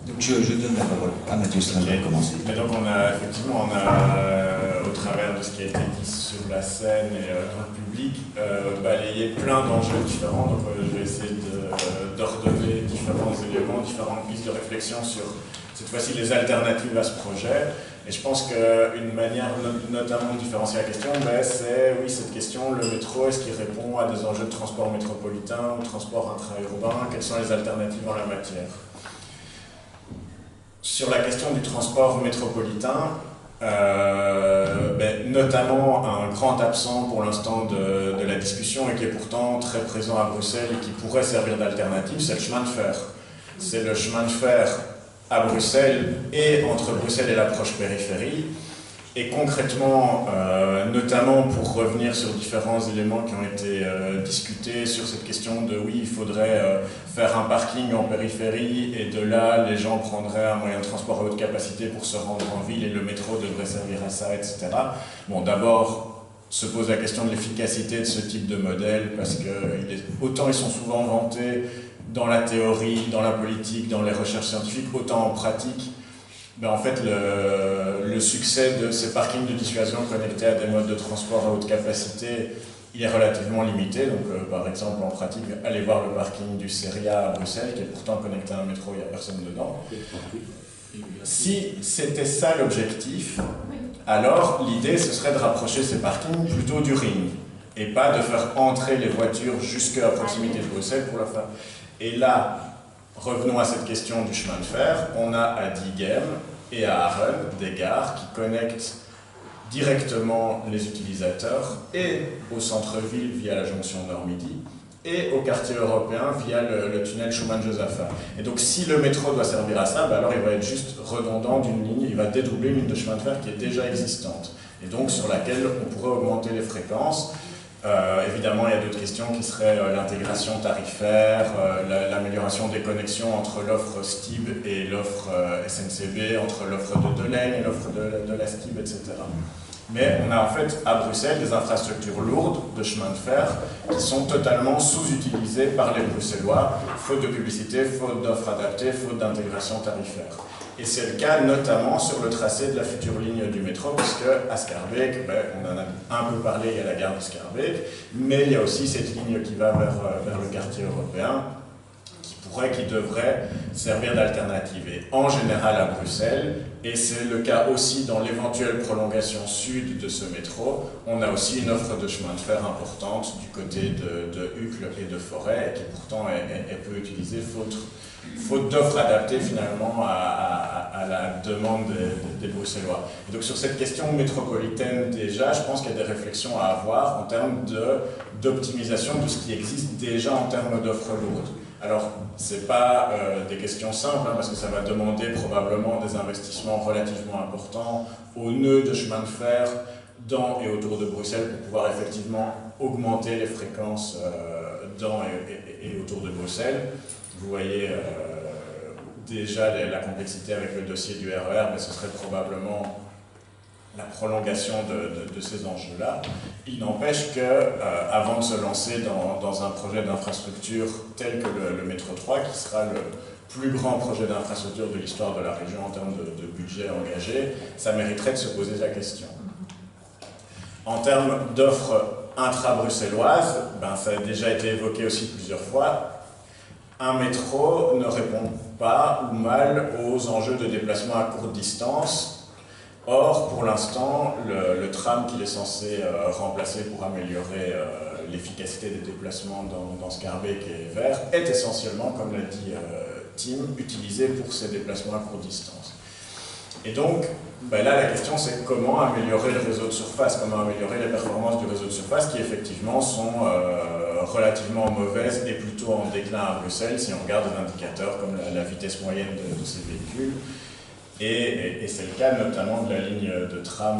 Donc je donne la parole à Mathieu Stringer pour commencer. Mais donc effectivement, au travers de ce qui a été dit sur la scène et dans le public, balayé plein d'enjeux différents. Donc je vais essayer d'ordonner différents éléments, différentes pistes de réflexion sur cette fois-ci les alternatives à ce projet. Et je pense qu'une manière notamment de différencier la question, c'est oui, cette question, le métro, est-ce qu'il répond à des enjeux de transport métropolitain ou transport intra-urbain? Quelles sont les alternatives en la matière? Sur la question du transport métropolitain, notamment un grand absent pour l'instant de la discussion et qui est pourtant très présent à Bruxelles et qui pourrait servir d'alternative, c'est le chemin de fer. C'est le chemin de fer à Bruxelles et entre Bruxelles et la proche périphérie. Et concrètement, notamment pour revenir sur différents éléments qui ont été discutés sur cette question de oui, il faudrait faire un parking en périphérie et de là, les gens prendraient un moyen de transport à haute capacité pour se rendre en ville et le métro devrait servir à ça, etc. Bon, d'abord, se pose la question de l'efficacité de ce type de modèle parce que autant ils sont souvent vantés dans la théorie, dans la politique, dans les recherches scientifiques, autant en pratique. En fait, le succès de ces parkings de dissuasion connectés à des modes de transport à haute capacité, il est relativement limité. Donc, par exemple, en pratique, allez voir le parking du Seria à Bruxelles, qui est pourtant connecté à un métro, il n'y a personne dedans. Si c'était ça l'objectif, alors l'idée, ce serait de rapprocher ces parkings plutôt du ring, et pas de faire entrer les voitures jusqu'à proximité de Bruxelles pour la faire. Et là, revenons à cette question du chemin de fer. On a à Diegem et à Aren des gares qui connectent directement les utilisateurs et au centre-ville via la jonction Nord-Midi et au quartier européen via le tunnel Schumann-Josaphat. Et donc si le métro doit servir à ça, alors il va être juste redondant d'une ligne, il va dédoubler une ligne de chemin de fer qui est déjà existante et donc sur laquelle on pourrait augmenter les fréquences. Évidemment, il y a d'autres questions qui seraient l'intégration tarifaire, l'amélioration des connexions entre l'offre STIB et l'offre SNCB, entre l'offre de Delaine et l'offre de la STIB, etc. Mais on a en fait à Bruxelles des infrastructures lourdes de chemin de fer qui sont totalement sous-utilisées par les Bruxellois, faute de publicité, faute d'offres adaptées, faute d'intégration tarifaire. Et c'est le cas notamment sur le tracé de la future ligne du métro, puisque à Schaerbeek, on en a un peu parlé, il y a la gare de Schaerbeek, mais il y a aussi cette ligne qui va vers le quartier européen, qui devrait servir d'alternative. Et en général à Bruxelles, et c'est le cas aussi dans l'éventuelle prolongation sud de ce métro, on a aussi une offre de chemin de fer importante du côté de Uccle et de Forêt, et qui pourtant est peu utilisée, faute d'offres adaptées finalement à la demande des Bruxellois. Et donc sur cette question métropolitaine déjà, je pense qu'il y a des réflexions à avoir en termes d'optimisation de ce qui existe déjà en termes d'offres lourdes. Alors, ce n'est pas des questions simples, parce que ça va demander probablement des investissements relativement importants au nœud de chemin de fer dans et autour de Bruxelles pour pouvoir effectivement augmenter les fréquences dans et autour de Bruxelles. Vous voyez déjà la complexité avec le dossier du RER, mais ce serait probablement la prolongation de ces enjeux-là. Il n'empêche qu'avant de se lancer dans un projet d'infrastructure tel que le métro 3, qui sera le plus grand projet d'infrastructure de l'histoire de la région en termes de budget engagé, ça mériterait de se poser la question. En termes d'offres intra-bruxelloises, ça a déjà été évoqué aussi plusieurs fois, un métro ne répond pas ou mal aux enjeux de déplacement à courte distance. Or, pour l'instant, le tram qu'il est censé remplacer pour améliorer l'efficacité des déplacements dans Schaerbeek et Vers est essentiellement, comme l'a dit Tim, utilisé pour ces déplacements à courte distance. Et donc, là, la question c'est comment améliorer le réseau de surface, comment améliorer les performances du réseau de surface qui effectivement sont relativement mauvaises et plutôt en déclin à Bruxelles si on regarde des indicateurs comme la vitesse moyenne de ces véhicules. Et c'est le cas notamment de la ligne de tram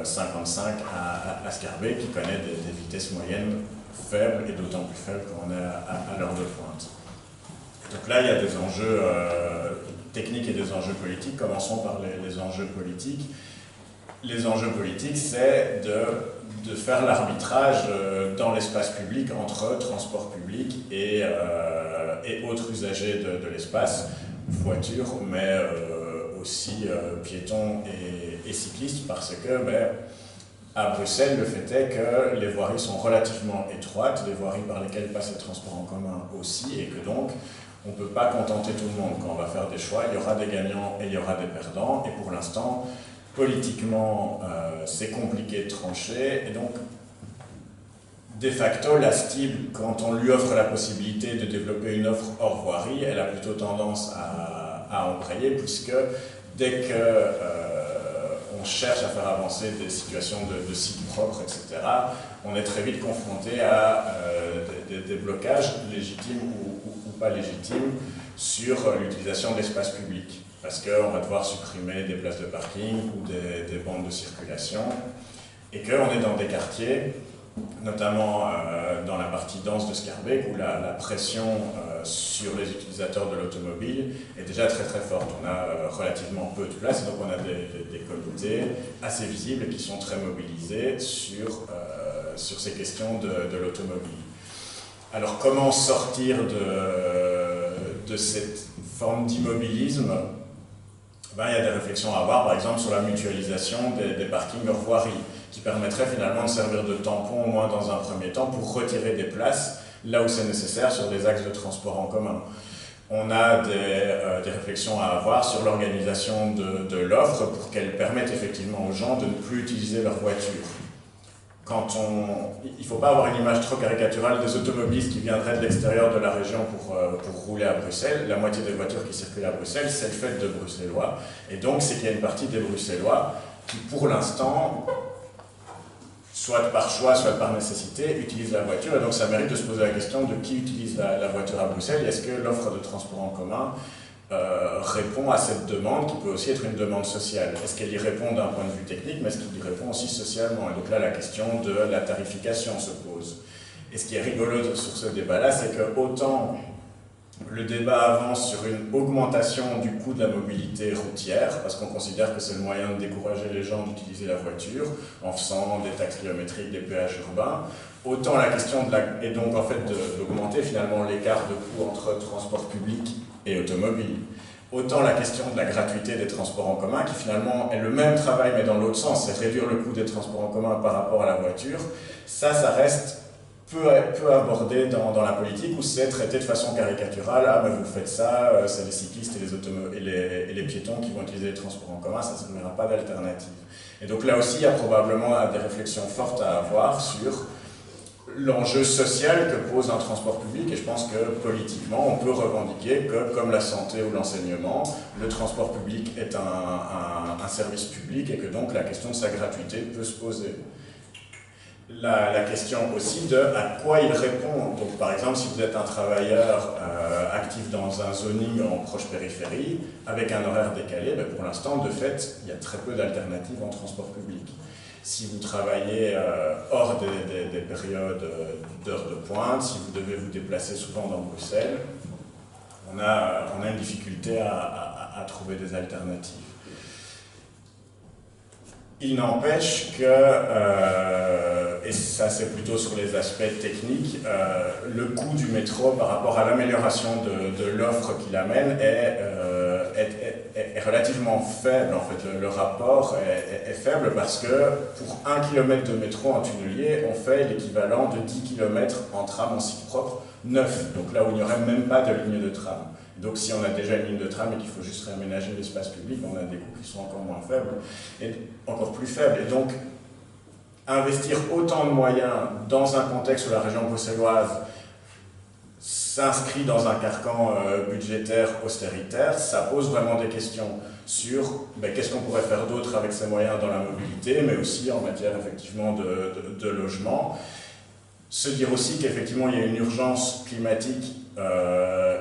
55 à Schaerbeek qui connaît des vitesses moyennes faibles et d'autant plus faibles quand on est à l'heure de pointe. Donc là, il y a des enjeux techniques et des enjeux politiques. Commençons par les enjeux politiques. Les enjeux politiques, c'est de faire l'arbitrage dans l'espace public entre transport public et autres usagers de l'espace. voitures, mais aussi piétons et cyclistes, parce que à Bruxelles, le fait est que les voiries sont relativement étroites, les voiries par lesquelles passent les transports en commun aussi, et que donc on ne peut pas contenter tout le monde. Quand on va faire des choix, il y aura des gagnants et il y aura des perdants, et pour l'instant, politiquement, c'est compliqué de trancher, et donc de facto, la STIB, quand on lui offre la possibilité de développer une offre hors voirie, elle a plutôt tendance à embrayer, puisque dès que on cherche à faire avancer des situations de sites propres, etc., on est très vite confronté à des blocages légitimes ou pas légitimes sur l'utilisation de l'espace public. Parce qu'on va devoir supprimer des places de parking ou des bandes de circulation, et qu'on est dans des quartiers, notamment dans la partie dense de Schaerbeek, où la pression sur les utilisateurs de l'automobile est déjà très très forte. On a relativement peu de place, et donc on a des comités assez visibles et qui sont très mobilisés sur ces questions de l'automobile. Alors comment sortir de cette forme d'immobilisme? Il y a des réflexions à avoir, par exemple, sur la mutualisation des parkings hors voirie, qui permettrait finalement de servir de tampon, au moins dans un premier temps, pour retirer des places là où c'est nécessaire sur des axes de transport en commun. On a des réflexions à avoir sur l'organisation de l'offre pour qu'elle permette effectivement aux gens de ne plus utiliser leur voiture. Il ne faut pas avoir une image trop caricaturale des automobilistes qui viendraient de l'extérieur de la région pour rouler à Bruxelles. La moitié des voitures qui circulent à Bruxelles, c'est le fait de Bruxellois. Et donc, c'est qu'il y a une partie des Bruxellois qui, pour l'instant, soit par choix, soit par nécessité, utilisent la voiture. Et donc, ça mérite de se poser la question de qui utilise la voiture à Bruxelles. Et est-ce que l'offre de transport en commun répond à cette demande, qui peut aussi être une demande sociale? Est-ce qu'elle y répond d'un point de vue technique, mais est-ce qu'il y répond aussi socialement? Et donc là, la question de la tarification se pose. Et ce qui est rigolo sur ce débat-là, c'est que autant le débat avance sur une augmentation du coût de la mobilité routière, parce qu'on considère que c'est le moyen de décourager les gens d'utiliser la voiture, en faisant des taxes kilométriques, des péages urbains, autant la question et donc en fait d'augmenter finalement l'écart de coût entre transport public et automobile. Autant la question de la gratuité des transports en commun, qui finalement est le même travail mais dans l'autre sens, c'est réduire le coût des transports en commun par rapport à la voiture, ça reste peu abordé dans la politique, où c'est traité de façon caricaturale. Ah, mais vous faites ça, c'est les cyclistes et les piétons qui vont utiliser les transports en commun, ça ne verra pas d'alternative. Et donc là aussi, il y a probablement des réflexions fortes à avoir sur l'enjeu social que pose un transport public, et je pense que politiquement, on peut revendiquer que, comme la santé ou l'enseignement, le transport public est un service public, et que donc la question de sa gratuité peut se poser. La question aussi de à quoi il répond. Donc, par exemple, si vous êtes un travailleur actif dans un zoning en proche périphérie, avec un horaire décalé, pour l'instant, de fait, il y a très peu d'alternatives en transport public. Si vous travaillez hors des périodes d'heures de pointe, si vous devez vous déplacer souvent dans Bruxelles, on a une difficulté à trouver des alternatives. Il n'empêche que, et ça c'est plutôt sur les aspects techniques, le coût du métro par rapport à l'amélioration de l'offre qu'il amène est relativement faible. En fait, le rapport est faible, parce que pour 1 km de métro en tunnelier, on fait l'équivalent de 10 km en tram en site propre neuf, donc là où il n'y aurait même pas de ligne de tram. Donc si on a déjà une ligne de tram et qu'il faut juste réaménager l'espace public, on a des coûts qui sont encore moins faibles, et encore plus faibles. Et donc, investir autant de moyens dans un contexte où la région bruxelloise s'inscrit dans un carcan budgétaire austéritaire, ça pose vraiment des questions sur qu'est-ce qu'on pourrait faire d'autre avec ces moyens dans la mobilité, mais aussi en matière effectivement de logement. Se dire aussi qu'effectivement il y a une urgence climatique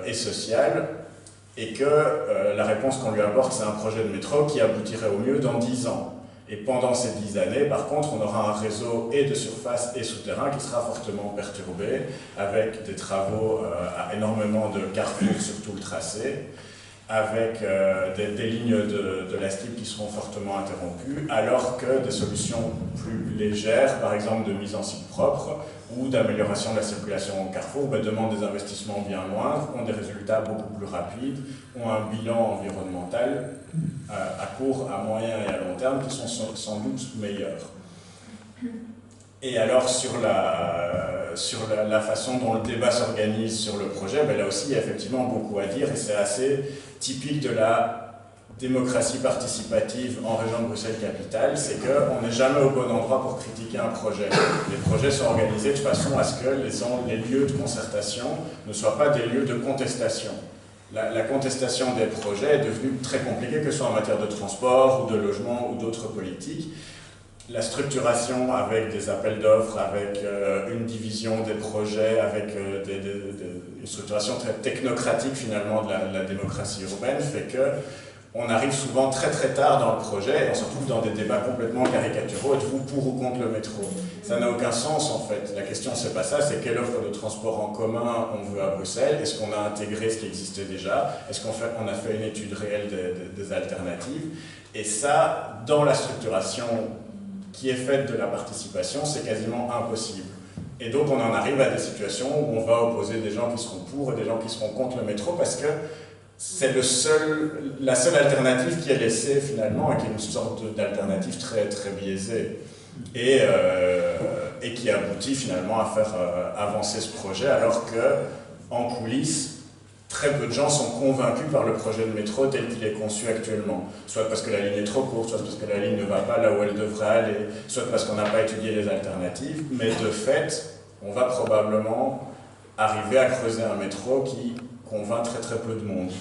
et sociale, et que la réponse qu'on lui apporte, c'est un projet de métro qui aboutirait au mieux dans 10 ans. Et pendant ces 10 années, par contre, on aura un réseau et de surface et souterrain qui sera fortement perturbé, avec des travaux à énormément de carrefours sur tout le tracé, avec des lignes de la STIB qui seront fortement interrompues, alors que des solutions plus légères, par exemple de mise en site propre ou d'amélioration de la circulation au carrefour, demandent des investissements bien moindres, ont des résultats beaucoup plus rapides, ont un bilan environnemental à court, à moyen et à long terme qui sont sans doute meilleurs. Et alors sur la façon dont le débat s'organise sur le projet, là aussi il y a effectivement beaucoup à dire et c'est assez typique de la démocratie participative en région de Bruxelles-Capitale, c'est qu'on n'est jamais au bon endroit pour critiquer un projet. Les projets sont organisés de façon à ce que les lieux de concertation ne soient pas des lieux de contestation. La contestation des projets est devenue très compliquée, que ce soit en matière de transport ou de logement ou d'autres politiques. La structuration avec des appels d'offres, avec une division des projets, avec une structuration très technocratique finalement de la démocratie urbaine fait qu'on arrive souvent très très tard dans le projet et on se retrouve dans des débats complètement caricaturaux. Êtes-vous pour ou contre le métro? Ça n'a aucun sens en fait. La question c'est pas ça, c'est quelle offre de transport en commun on veut à Bruxelles? Est-ce qu'on a intégré ce qui existait déjà? Est-ce qu'on a fait une étude réelle des alternatives? Et ça, dans la structuration qui est faite de la participation, c'est quasiment impossible. Et donc on en arrive à des situations où on va opposer des gens qui seront pour et des gens qui seront contre le métro parce que c'est la seule alternative qui est laissée finalement et qui est une sorte d'alternative très, très biaisée et qui aboutit finalement à faire avancer ce projet alors qu'en coulisses, très peu de gens sont convaincus par le projet de métro tel qu'il est conçu actuellement. Soit parce que la ligne est trop courte, soit parce que la ligne ne va pas là où elle devrait aller, soit parce qu'on n'a pas étudié les alternatives. Mais de fait, on va probablement arriver à creuser un métro qui convainc très très peu de monde.